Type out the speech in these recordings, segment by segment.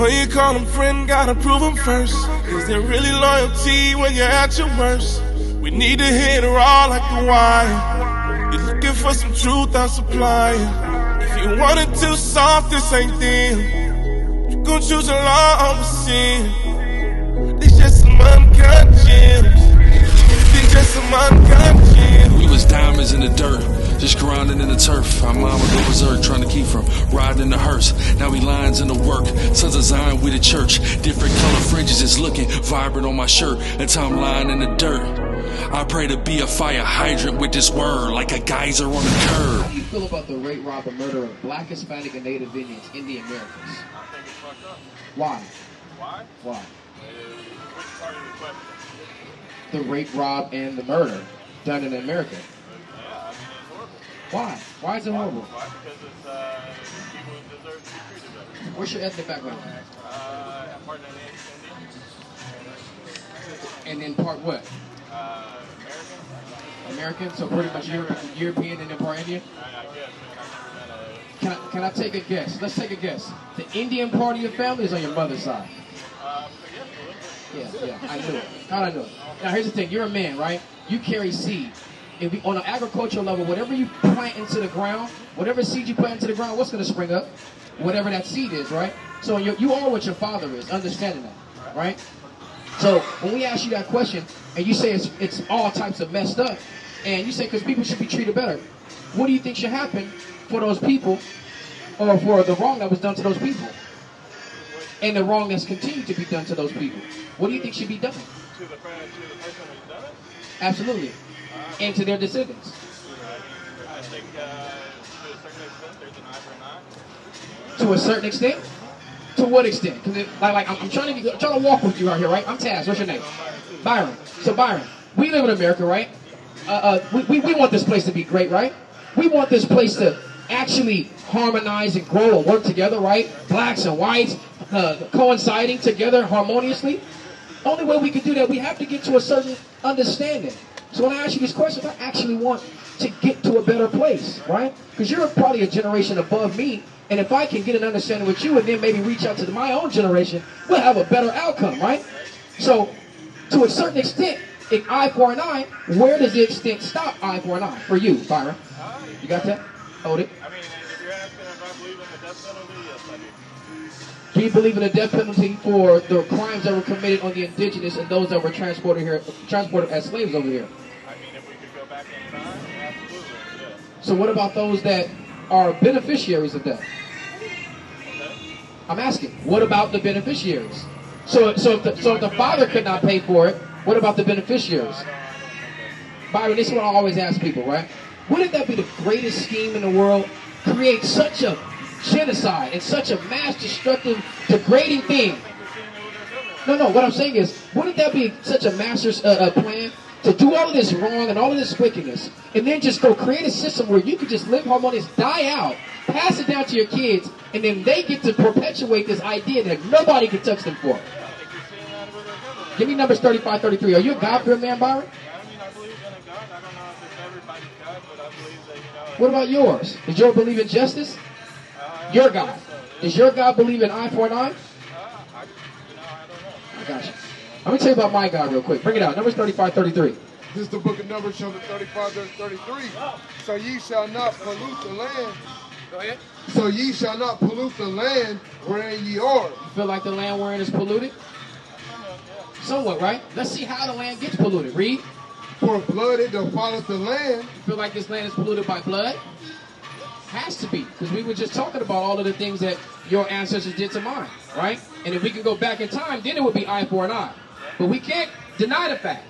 Before you call them friend, gotta prove them first. Is there really loyalty when you're at your worst? We need to hit raw like the wire. You're looking for some truth, I'll supply it. If you want it too soft, this ain't them. You gon' choose a law over sin. They just some uncut gems. They just some uncut gems. We was diamonds in the dirt, just grinding in the turf. Our mama go berserk, trying to keep from riding in the hearse. Now we lines in the work, sons of Zion, we the church. Different color fringes is looking vibrant on my shirt. Until I'm lying in the dirt. I pray to be a fire hydrant with this word, like a geyser on the curb. How do you feel about the rape, rob, and murder of Black, Hispanic, and Native Indians, Indian Americans? I think it's fucked up. Why? Why? Why? Which part of the question? The rape, rob, and the murder done in America. Yeah, I mean, it's horrible. Why? Why is it horrible? Why? Because it's people who deserve to be treated better. What's your ethnic background? I'm part of the Indian. And then part what? American. American, so pretty much European and then part Indian? I guess, man. I've never met a... Can I take a guess? Let's take a guess. The Indian part of your family is on your mother's side. Yeah, I knew it. How'd I know it? Now here's the thing, you're a man, right? You carry seed. If we, on an agricultural level, whatever you plant into the ground, whatever seed you plant into the ground, what's going to spring up? Whatever that seed is, right? So you are what your father is, understanding that, right? So when we ask you that question, and you say it's all types of messed up, and you say because people should be treated better, what do you think should happen for those people, or for the wrong that was done to those people, and the wrong that's continued to be done to those people? What do you think should be done? To the person who's done it? Absolutely. And to their descendants. I think to a certain extent there's an eye for an eye. To a certain extent? To what extent? Because I'm trying to walk with you out here, right? I'm Taz. What's your name? Byron. So Byron, we live in America, right? We want this place to be great, right? We want this place to actually harmonize and grow and work together, right? Blacks and whites coinciding together harmoniously. Only way we can do that, we have to get to a certain understanding. So when I ask you these questions, I actually want to get to a better place, right? Because you're probably a generation above me, and if I can get an understanding with you and then maybe reach out to my own generation, we'll have a better outcome, right? So, to a certain extent, if eye for an eye, where does the extent stop eye for an eye? For you, Byron. You got that? Hold it. I mean, if you're asking if I believe in the death penalty, yes, I do. Do you believe in the death penalty for the crimes that were committed on the indigenous and those that were transported as slaves over here? I mean, if we could go back in time, absolutely, yeah. So what about those that are beneficiaries of death? Okay. I'm asking, what about the beneficiaries? So if the father could not pay for it, what about the beneficiaries? Byron, this is what I always ask people, right? Wouldn't that be the greatest scheme in the world? Create such a genocide and such a mass destructive, degrading thing. No, what I'm saying is, wouldn't that be such a master plan to do all of this wrong and all of this wickedness, and then just go create a system where you could just live harmonious, die out, pass it down to your kids, and then they get to perpetuate this idea that nobody can touch them for it? Give me Numbers 35, 33. Are you a God-fearing man, Byron? I mean, I believe in a God. I don't know if it's everybody's God, but I believe that, What about yours? Does yours believe in justice? Your God. Does your God believe in eye for an eye? I don't know. I got you. Let me tell you about my God real quick. Bring it out. Numbers 35, 33. This is the book of Numbers, chapter 35, verse 33. So ye shall not pollute the land. Go ahead. So ye shall not pollute the land wherein ye are. You feel like the land wherein is polluted? Somewhat, right? Let's see how the land gets polluted. Read. For blood it defileth the land. You feel like this land is polluted by blood? Has to be, because we were just talking about all of the things that your ancestors did to mine, right? And if we can go back in time, then it would be eye for an eye. But we can't deny the fact.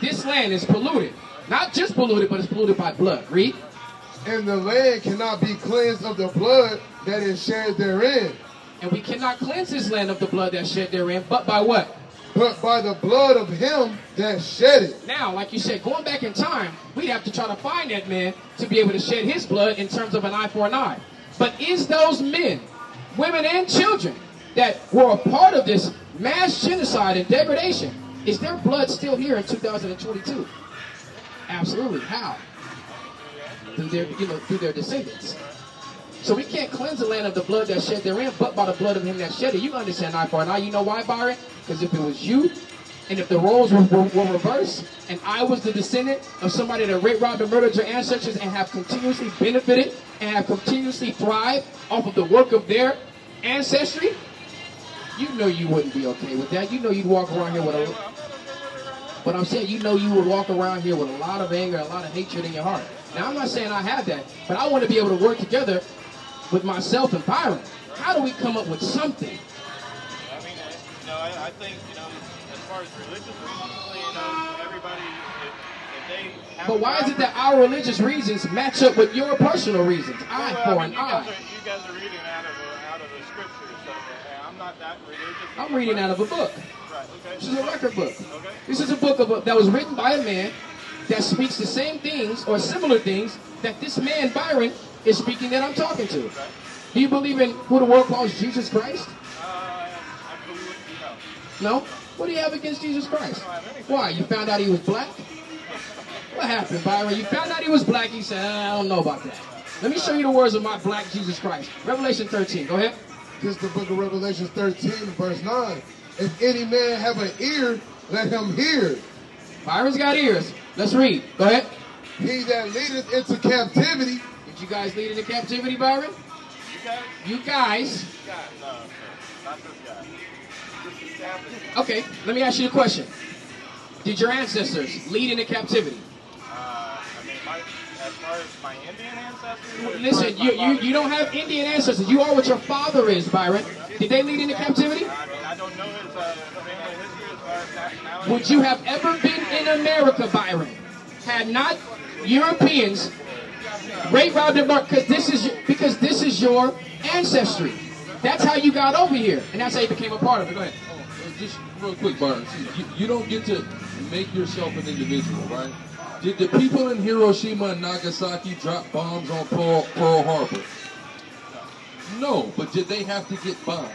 This land is polluted. Not just polluted, but it's polluted by blood. Read. And the land cannot be cleansed of the blood that is shed therein. And we cannot cleanse this land of the blood that's shed therein, but by what? But by the blood of him that shed it. Now, like you said, going back in time, we'd have to try to find that man to be able to shed his blood in terms of an eye for an eye. But is those men, women, and children that were a part of this mass genocide and degradation, is their blood still here in 2022? Absolutely. How? Through their descendants. So we can't cleanse the land of the blood that shed therein, but by the blood of him that shed it. You understand eye for an eye. You know why, Byron? Because if it was you, and if the roles were reversed, and I was the descendant of somebody that raped, robbed, and murdered your ancestors and have continuously benefited and have continuously thrived off of the work of their ancestry, you know you wouldn't be okay with that. You know you'd walk around here with a... But I'm saying, you know you would walk around here with a lot of anger, a lot of hatred in your heart. Now, I'm not saying I have that, but I want to be able to work together with myself and Byron. How do we come up with something? I mean, I think, as far as religious reasons, everybody, if they have... But why is it that our religious reasons match up with your personal reasons? Eye for an eye. You guys are reading out of the scriptures, so I'm not that religious. I'm reading out of a book. Right, okay. This is a record book. Okay. This is a book that was written by a man that speaks the same things or similar things that this man, Byron, is speaking that I'm talking to. Okay. Do you believe in who the world calls Jesus Christ? I believe no. No? What do you have against Jesus Christ? I don't have anything. Why? You found out he was black? What happened, Byron? You found out he was black, he said, I don't know about that. Let me show you the words of my black Jesus Christ. Revelation 13, go ahead. This is the book of Revelation 13, verse 9. If any man have an ear, let him hear. Byron's got ears. Let's read. Go ahead. He that leadeth into captivity. Did you guys lead into captivity, Byron? You guys? You guys. No, sir. Not this guy. This is happening. Okay, let me ask you a question. Did your ancestors lead into captivity? I mean, as far as my Indian ancestors... or as Listen, far as my you don't have Indian ancestors. You are what your father is, Byron. Did they lead into captivity? I mean, I don't know his family history as far as nationality. Would you have ever been in America, Byron, had not Europeans raped, robbed, and murdered? Because this is your ancestry. That's how you got over here, and that's how you became a part of it. Go ahead. Just real quick, Byron. You don't get to make yourself an individual, right? Did the people in Hiroshima and Nagasaki drop bombs on Pearl Harbor? No, but did they have to get bombed?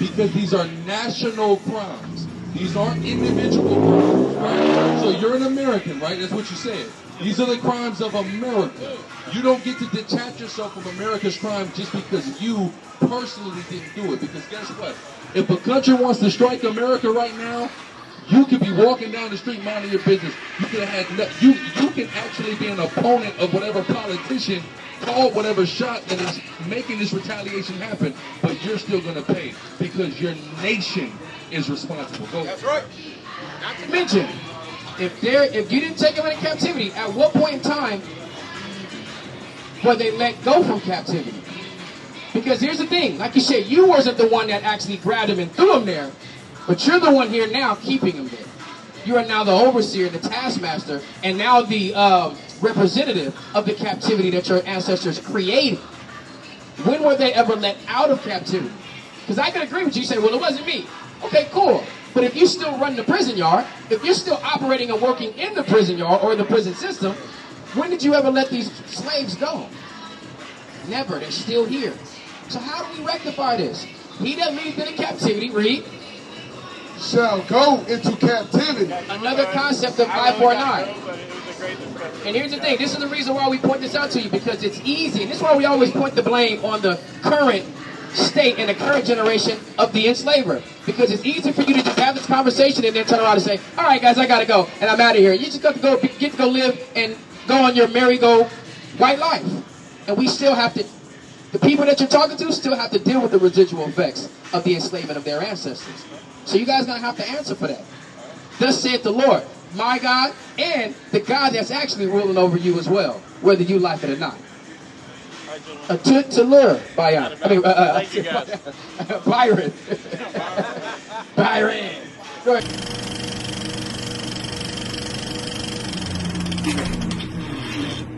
Because these are national crimes. These aren't individual crimes, right? So you're an American, right? That's what you said. These are the crimes of America. You don't get to detach yourself from America's crimes just because you personally didn't do it. Because guess what? If a country wants to strike America right now, you could be walking down the street minding your business. You could have had you can actually be an opponent of whatever politician called whatever shot that is making this retaliation happen, but you're still going to pay because your nation is responsible. Go. That's right. Not to mention, if you didn't take them into captivity, at what point in time were they let go from captivity? Because here's the thing, like you said, you wasn't the one that actually grabbed him and threw him there, but you're the one here now keeping him there. You are now the overseer, the taskmaster, and now the representative of the captivity that your ancestors created. When were they ever let out of captivity? Because I can agree with you. You say, well, it wasn't me. Okay, cool. But if you still run the prison yard, if you're still operating and working in the prison yard or the prison system, when did you ever let these slaves go? Never. They're still here. So how do we rectify this? He that leads into captivity, read, shall go into captivity. another concept of 549. And here's the thing, this is the reason why we point this out to you, because it's easy, and this is why we always point the blame on the current state and the current generation of the enslaver. Because it's easy for you to just have this conversation and then turn around and say, all right guys, I gotta go, and I'm out of here. You just got to go, get to go live and go on your merry-go white life. And we still have to, the people that you're talking to still have to deal with the residual effects of the enslavement of their ancestors. So you guys are going to have to answer for that. Thus saith the Lord, my God, and the God that's actually ruling over you as well, whether you like it or not. To lure, Byron. Thank you guys. Byron. Byron. Go ahead.